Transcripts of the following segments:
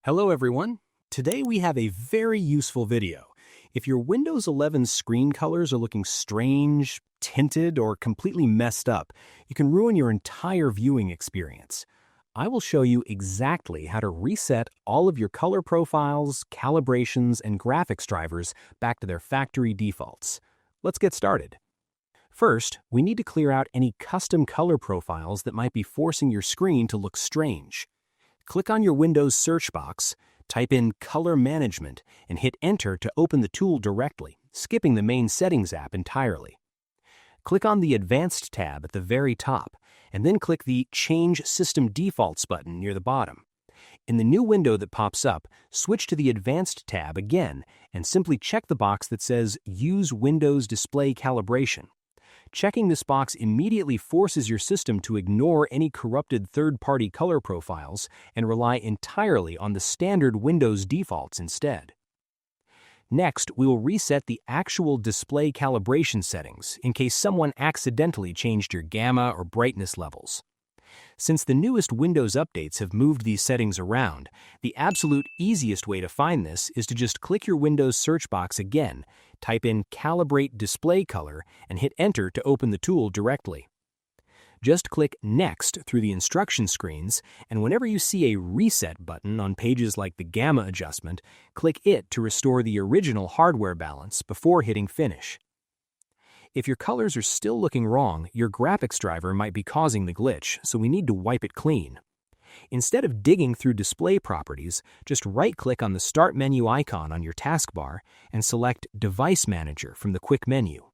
Hello everyone. Today we have a very useful video. If your Windows 11 screen colors are looking strange, tinted, or completely messed up, you can ruin your entire viewing experience. I will show you exactly how to reset all of your color profiles, calibrations, and graphics drivers back to their factory defaults. Let's get started. First, we need to clear out any custom color profiles that might be forcing your screen to look strange. Click on your Windows search box, type in Color Management, and hit Enter to open the tool directly, skipping the main Settings app entirely. Click on the Advanced tab at the very top, and then click the Change System Defaults button near the bottom. In the new window that pops up, switch to the Advanced tab again, and simply check the box that says Use Windows Display Calibration. Checking this box immediately forces your system to ignore any corrupted third-party color profiles and rely entirely on the standard Windows defaults instead. Next, we will reset the actual display calibration settings in case someone accidentally changed your gamma or brightness levels. Since the newest Windows updates have moved these settings around, the absolute easiest way to find this is to just click your Windows search box again, type in Calibrate Display Color, and hit Enter to open the tool directly. Just click Next through the instruction screens, and whenever you see a Reset button on pages like the Gamma adjustment, click it to restore the original hardware balance before hitting Finish. If your colors are still looking wrong, your graphics driver might be causing the glitch, so we need to wipe it clean. Instead of digging through display properties, just right-click on the Start menu icon on your taskbar and select Device Manager from the quick menu.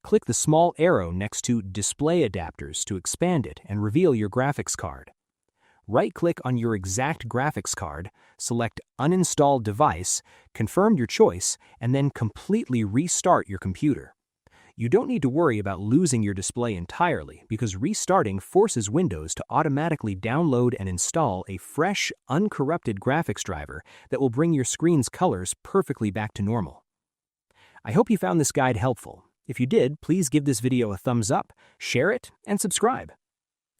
Click the small arrow next to Display Adapters to expand it and reveal your graphics card. Right-click on your exact graphics card, select Uninstall Device, confirm your choice, and then completely restart your computer. You don't need to worry about losing your display entirely because restarting forces Windows to automatically download and install a fresh, uncorrupted graphics driver that will bring your screen's colors perfectly back to normal. I hope you found this guide helpful. If you did, please give this video a thumbs up, share it, and subscribe.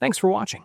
Thanks for watching.